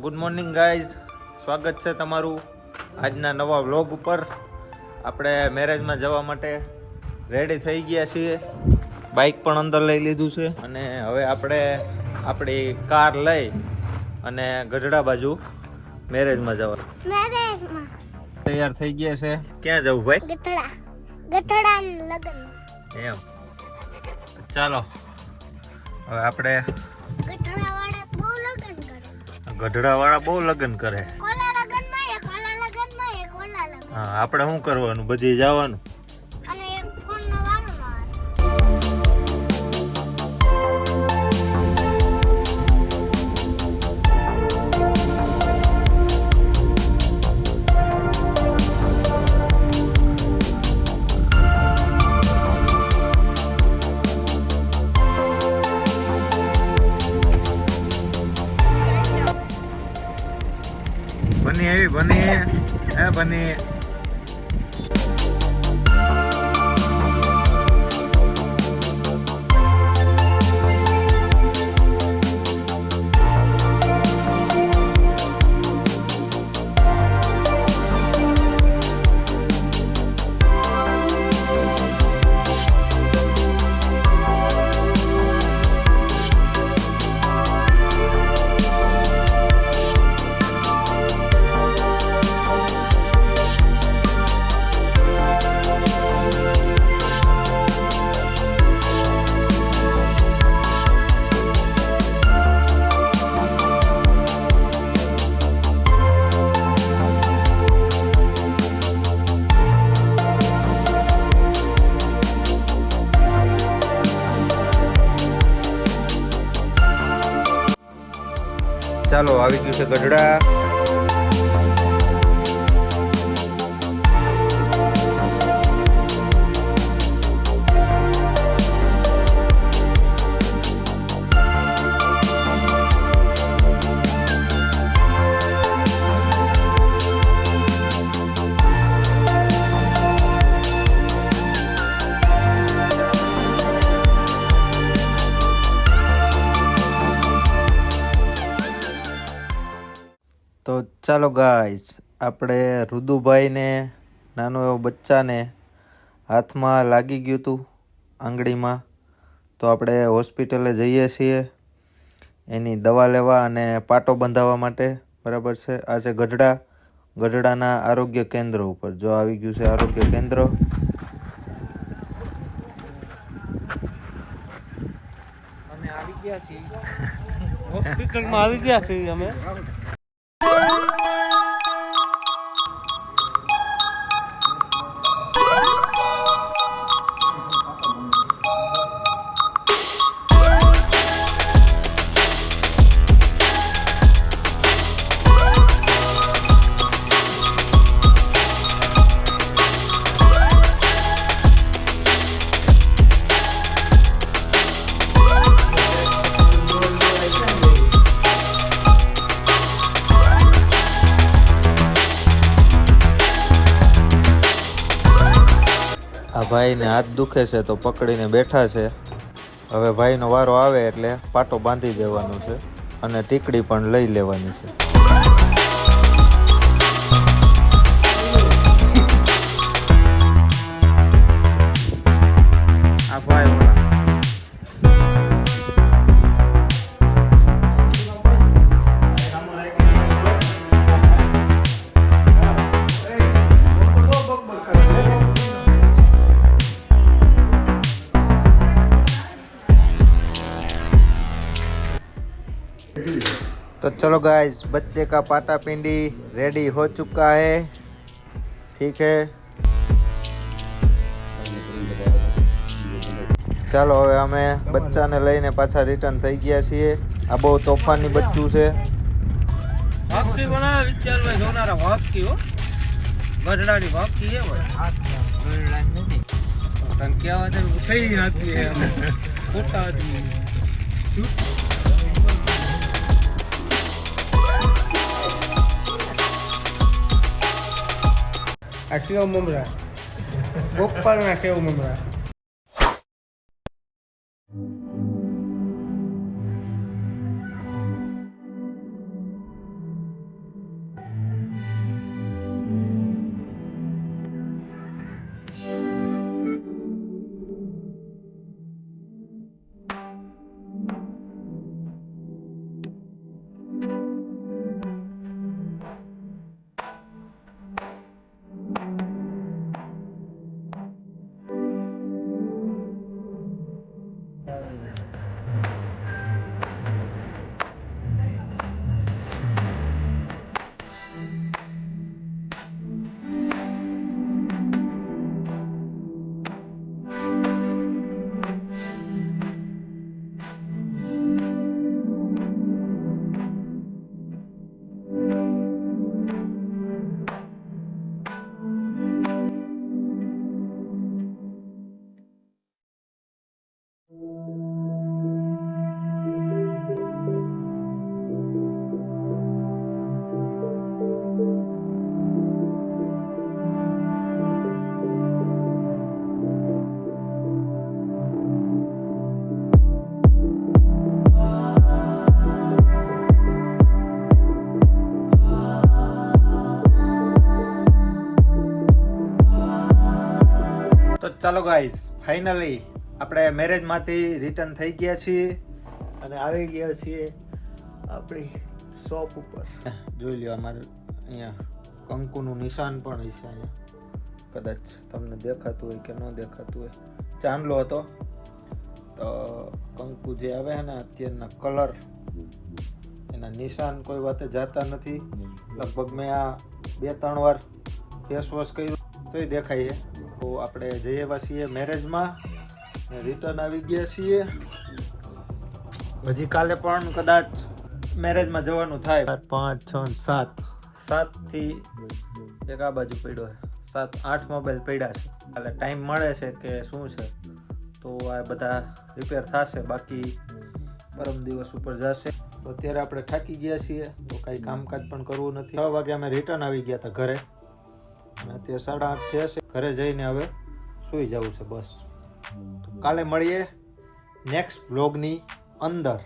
Good morning guys, સ્વાગત છે તમારું આજના નવા વ્લોગ ઉપર. આપણે મેરેજમાં જવા માટે રેડી થઈ ગયા છીએ. બાઇક પણ અંદર લઈ લીધું છે અને હવે આપણે આપણી કાર લઈ અને ગઢડા બાજુ મેરેજમાં જવા તૈયાર થઈ ગયા છે. ક્યાં જવું ભાઈ? ગઢડા લગન. એમ ચાલો હવે આપણે ગઢડા વાળા બહુ લગન કરે. હા, આપણે શું કરવાનું? બધી જવાનું. બની આવી બની હે બની. ચાલો આવી ગયું છે ગઢડા. તો ચાલો ગાઈસ, આપણે રુદુભાઈને નાનો એવો બચ્ચાને હાથમાં લાગી ગયું હતું આંગળીમાં, તો આપણે હોસ્પિટલે જઈએ છીએ એની દવા લેવા અને પાટો બંધાવવા માટે. બરાબર છે. આ છે ગઢડાના આરોગ્ય કેન્દ્ર ઉપર. જો આવી ગયું છે આરોગ્ય કેન્દ્ર. અમે આવી ગયા છીએ હોસ્પિટલમાં આવી ગયા છીએ અમે. આ ભાઈને હાથ દુખે છે તો પકડીને બેઠા છે. હવે ભાઈનો વારો આવે એટલે પાટો બાંધી દેવાનો છે અને ટીકડી પણ લઈ લેવાની છે. આ ભાઈ तो चलो गाइस, बच्चे का पाटा पिंडी रेडी हो चुका है. ठीक है, ચાલો હવે અમે બચ્ચાને લઈને પાછા રિટર્ન થઈ ગયા છીએ. આ બહુ તોફાની બચ્ચું છે. વાપકી બનાવે વિચારભાઈ સોનારા વાપકી હો. ગઢડાની વાપકી છે ભાઈ. ગઢડાની નથી. તને કહેવા દે સહી હતી હે. ખોટા હતી. આ સેવ મમરા ગોપાલના સેવ મમરા. ચાલો ગાઈઝ, ફાઇનલી આપણે મેરેજમાંથી રિટર્ન થઈ ગયા છીએ અને આવી ગયા છીએ આપણી શોપ ઉપર. જોઈ લ્યો, અમારે અહીંયા કંકુનું નિશાન પણ હશે. અહીંયા કદાચ તમને દેખાતું હોય કે ન દેખાતું હોય. ચાંદલો હતો તો કંકુ જે આવે છે ને અત્યારના કલર, એના નિશાન કોઈ વાતે જાતા નથી. લગભગ મેં આ 2-3 વાર ફેસ વોશ કર્યું તોય દેખાય છે. તો આપણે જઈ આવ્યા છીએ મેરેજમાં ને રિટર્ન આવી ગયા છીએ. હજી કાલે પણ કદાચ મેરેજમાં જવાનું થાય. 5, 6, 7 થી એક આ બાજુ પડ્યો છે. 7-8 મોબાઈલ પડ્યા છે. કાલે ટાઈમ મળે છે કે શું છે તો આ બધા રિપેર થશે, બાકી પરમ દિવસ ઉપર જશે. તો અત્યારે આપણે થાકી ગયા છીએ તો કાંઈ કામકાજ પણ કરવું નથી. 6 વાગે અમે રિટર્ન આવી ગયા હતા ઘરે અને અત્યારે 8:30 થયા છે. ઘરે જઈને હવે સૂઈ જવું છે બસ. તો કાલે મળીએ નેક્સ્ટ વ્લોગની અંદર.